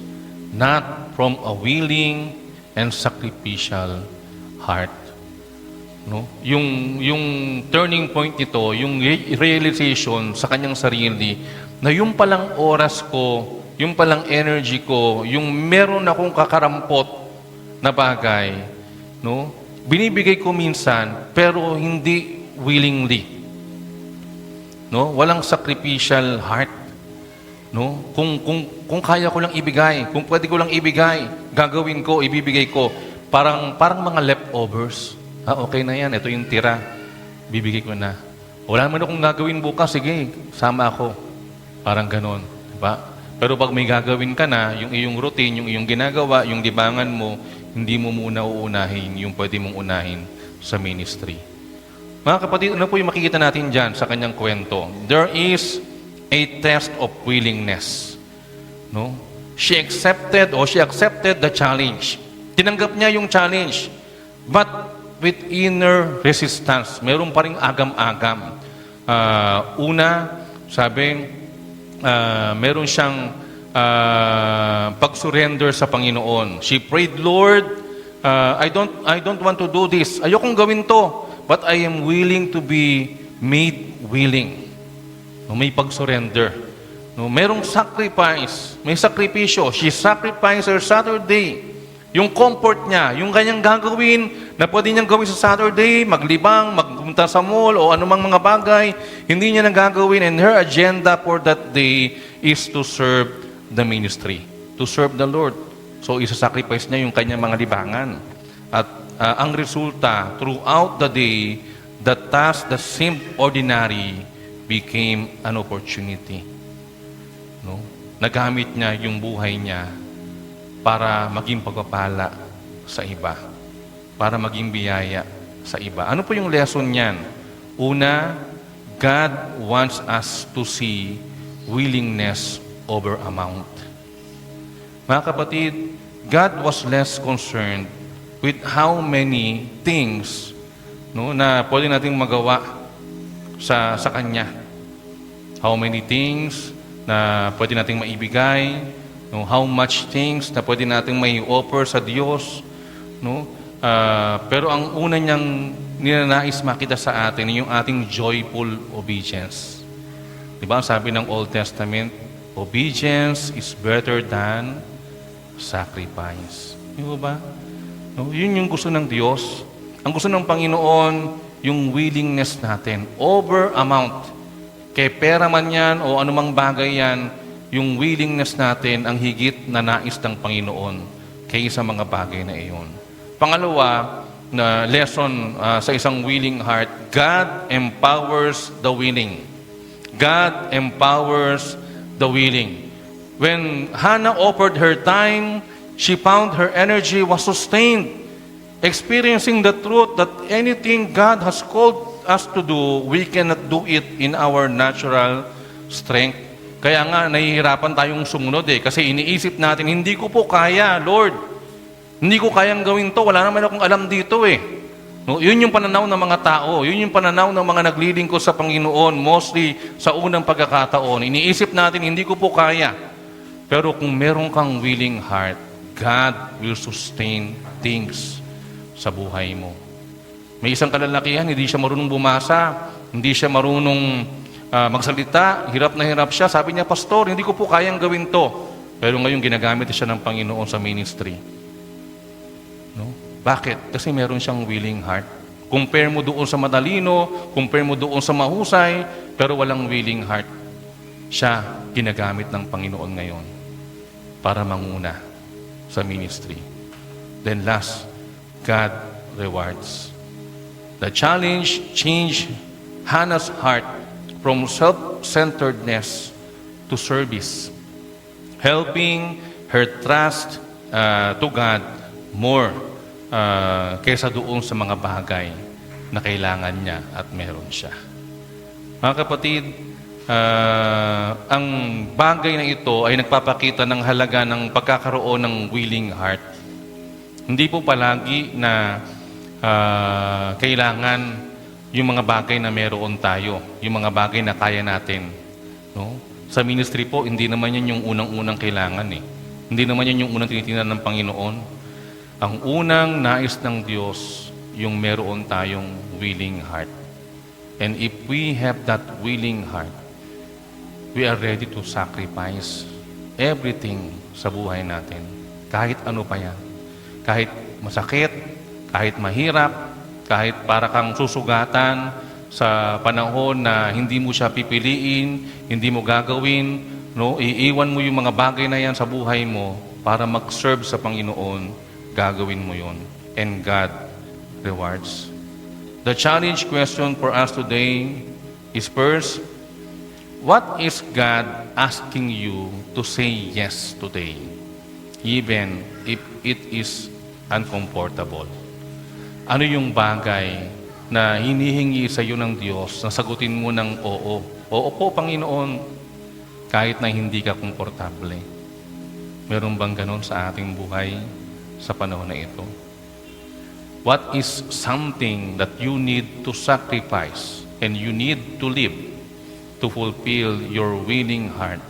not from a willing and sacrificial heart. No? Yung turning point nito, yung realization sa kanyang sarili na yung palang oras ko, yung palang energy ko, yung meron akong kakarampot na bagay, no? Binibigay ko minsan pero hindi willingly. No? Walang sacrificial heart. No? Kung kaya ko lang ibigay, kung pwede ko lang ibigay, gagawin ko, ibibigay ko. Parang mga leftovers. Okay na yan, ito yung tira. Bibigay ko na. Wala naman akong gagawin bukas, sige, sama ako. Parang ganon. Diba? Pero pag may gagawin ka na, yung iyong routine, yung iyong ginagawa, yung libangan mo, hindi mo muna uunahin yung pwede mong unahin sa ministry. Mga kapatid, ano po yung makikita natin dyan sa kanyang kwento? There is a test of willingness. No? She accepted the challenge. Tinanggap niya yung challenge. But with inner resistance, meron pa ring agam-agam. Una, sabi, meron siyang pag-surrender sa Panginoon. She prayed, Lord, I don't want to do this. Ayokong gawin to, but I am willing to be made willing. No, may pag-surrender. No, merong sacrifice, may sakripisyo. She sacrificed her Saturday. Yung comfort niya, yung kanyang gagawin na pwede niyang gawin sa Saturday, maglibang, magpunta sa mall o anumang mga bagay, hindi niya nagagawin, and her agenda for that day is to serve the ministry, to serve the Lord. So, isa-sacrifice niya yung kanyang mga libangan. At ang resulta, throughout the day, the task that seemed ordinary became an opportunity. No? Nagamit niya yung buhay niya para maging pagpapala sa iba. Para maging biyaya sa iba. Ano po yung lesson niyan? Una, God wants us to see willingness over amount. Mga kapatid, God was less concerned with how many things, no, na pwede nating magawa sa Kanya. How many things na pwede nating maibigay, no, how much things na pwede nating may offer sa Diyos, no? Pero ang una niyang ninanais makita sa atin yung ating joyful obedience. Diba? Sabi ng Old Testament, obedience is better than sacrifice. Di ba? No? Yun yung gusto ng Diyos. Ang gusto ng Panginoon, yung willingness natin over amount. Kaya pera man yan o anumang bagay yan, yung willingness natin ang higit na nais ng Panginoon kaysa mga bagay na iyon. Pangalawa, na lesson sa isang willing heart, God empowers the willing. God empowers the willing. When Hannah offered her time, she found her energy was sustained, experiencing the truth that anything God has called us to do, we cannot do it in our natural strength. Kaya nga, nahihirapan tayong sumunod kasi iniisip natin, hindi ko po kaya, Lord. Hindi ko kayang gawin to, wala naman akong alam dito No, yun yung pananaw ng mga tao, yun yung pananaw ng mga naglilingkod sa Panginoon, mostly sa unang pagkakataon. Iniisip natin, hindi ko po kaya. Pero kung meron kang willing heart, God will sustain things sa buhay mo. May isang kalalakihan, hindi siya marunong bumasa, hindi siya marunong magsalita, hirap na hirap siya. Sabi niya, Pastor, hindi ko po kayang gawin to. Pero ngayon ginagamit siya ng Panginoon sa ministry. No? Bakit? Kasi meron siyang willing heart. Compare mo doon sa madalino, compare mo doon sa mahusay, pero walang willing heart. Siya ginagamit ng Panginoon ngayon para manguna sa ministry. Then last, God rewards. The challenge changed Hannah's heart from self-centeredness to service, helping her trust to God more kaysa doon sa mga bagay na kailangan niya at meron siya. Mga kapatid, ang bagay na ito ay nagpapakita ng halaga ng pagkakaroon ng willing heart. Hindi po palagi na kailangan yung mga bagay na meron tayo, yung mga bagay na kaya natin. No? Sa ministry po, hindi naman yan yung unang-unang kailangan eh. Hindi naman yan yung unang tinitingnan ng Panginoon. Ang unang nais ng Diyos, yung meron tayong willing heart. And if we have that willing heart, we are ready to sacrifice everything sa buhay natin. Kahit ano pa yan. Kahit masakit, kahit mahirap, kahit para kang susugatan sa panahon na hindi mo siya pipiliin, hindi mo gagawin, no? Iiwan mo yung mga bagay na yan sa buhay mo para mag-serve sa Panginoon, gagawin mo yon. And God rewards. The challenge question for us today is first, what is God asking you to say yes today, even if it is uncomfortable? Ano yung bagay na hinihingi sa iyo ng Diyos na sagutin mo ng oo? Oo po, Panginoon, kahit na hindi ka komportable. Meron bang ganon sa ating buhay sa panahon na ito? What is something that you need to sacrifice and you need to live to fulfill your willing heart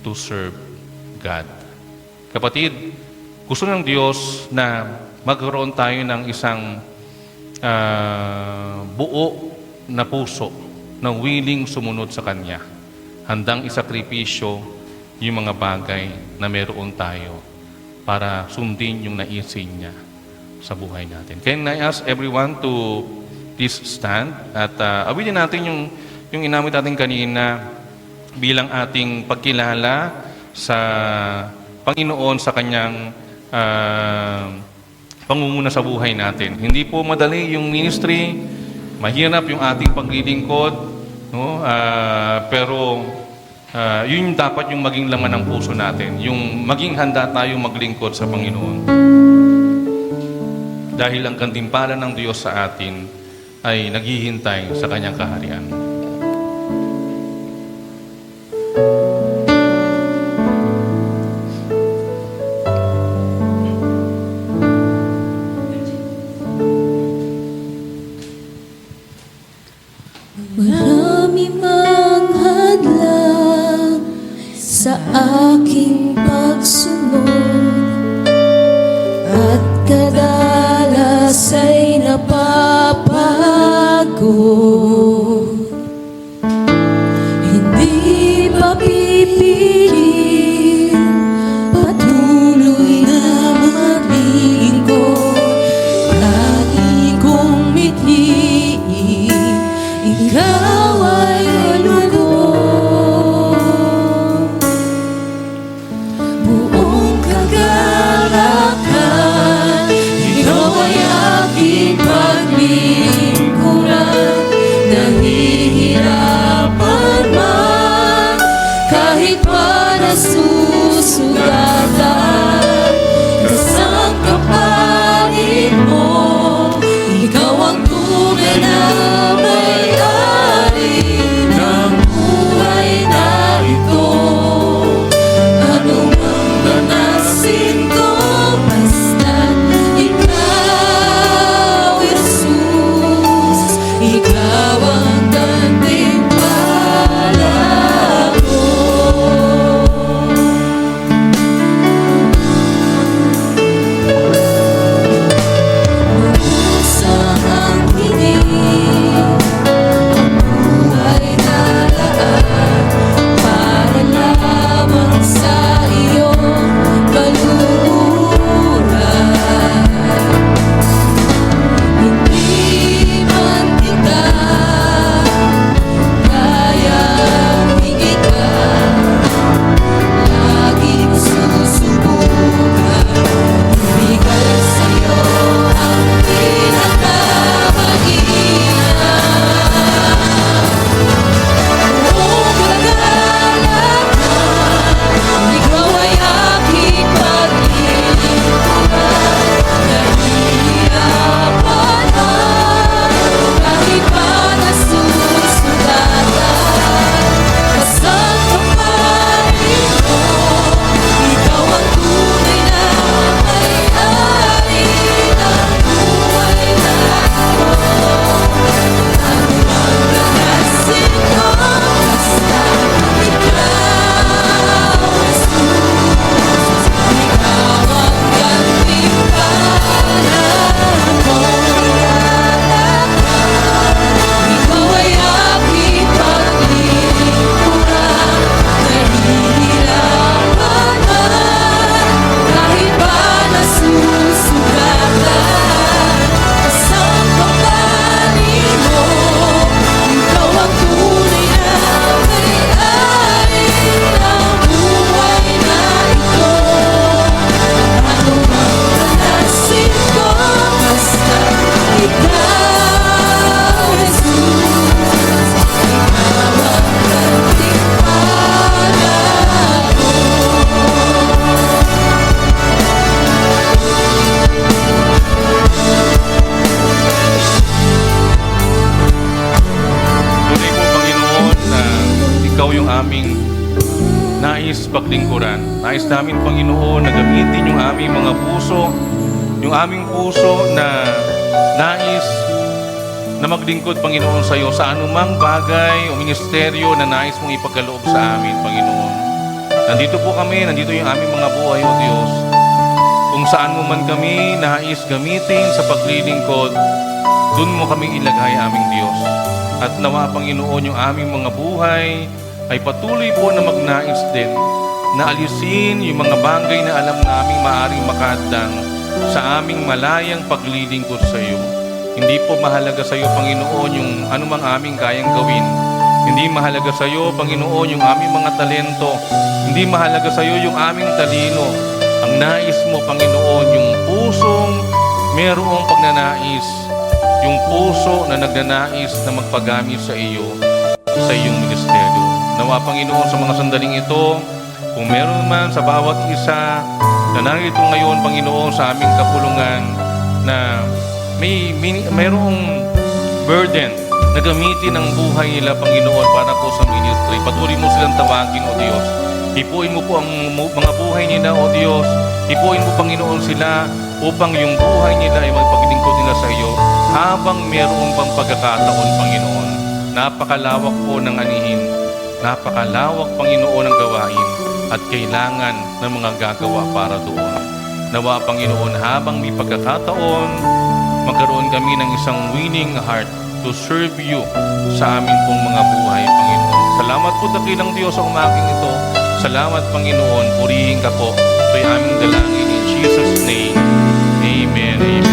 to serve God? Kapatid, gusto ng Diyos na magkaroon tayo ng isang buo na puso na willing sumunod sa Kanya. Handang isakripisyo yung mga bagay na meron tayo para sundin yung naisin niya sa buhay natin. Can I ask everyone to please stand at awitin natin yung inamit natin kanina bilang ating pagkilala sa Panginoon sa Kanyang pangunguna sa buhay natin. Hindi po madali yung ministry, mahirap yung ating paglilingkod, no? Pero yun dapat yung maging laman ng puso natin, yung maging handa tayong maglingkod sa Panginoon. Dahil ang gantimpala ng Diyos sa atin ay naghihintay sa Kanyang kaharian. Marami mang hadlang sa aking pagsunod at kadalas ay napapagod. Hindi pa paglingkuran. Nais namin, Panginoon, na gamitin yung aming mga puso, yung aming puso na nais na maglingkod, Panginoon, sa iyo sa anumang bagay o ministeryo na nais mong ipagkaloob sa amin, Panginoon. Nandito po kami, nandito yung aming mga buhay, O Diyos. Kung saan mo man kami nais gamitin sa paglilingkod, doon mo kami ilagay, aming Diyos. At nawa, Panginoon, yung aming mga buhay ay patuloy po na magnais din na alisin yung mga bagay na alam naming maaaring makadang sa aming malayang paglilingkod sa iyo. Hindi po mahalaga sa iyo, Panginoon, yung anumang aming kayang gawin. Hindi mahalaga sa iyo, Panginoon, yung aming mga talento. Hindi mahalaga sa iyo yung aming talino. Ang nais mo, Panginoon, yung pusong merong pagnanais. Yung puso na nagnanais na magpagamit sa iyo, sa iyong ministeryo. Nawa, Panginoon, sa mga sandaling ito, kung meron man sa bawat isa na narito ngayon, Panginoon, sa aming kapulungan na mayroong burden na gamitin ang buhay nila, Panginoon, para po sa ministry. Patuloy mo silang tawagin, O Diyos. Hipuin mo po ang mga buhay nila, O Diyos. Hipuin mo, Panginoon, sila upang yung buhay nila ay magpaglingkod nila sa iyo habang mayroong pang pagkakataon, Panginoon. Napakalawak po ng anihin. Napakalawak, Panginoon, ng gawain at kailangan ng mga gagawa para doon. Nawa, Panginoon, habang may pagkakataon, magkaroon kami ng isang willing heart to serve you sa amin pong mga buhay, Panginoon. Salamat po, dakilang Diyos, sa umagang ito. Salamat, Panginoon. Purihin ka po. Ito'y aming dalangin in Jesus' name. Amen. Amen.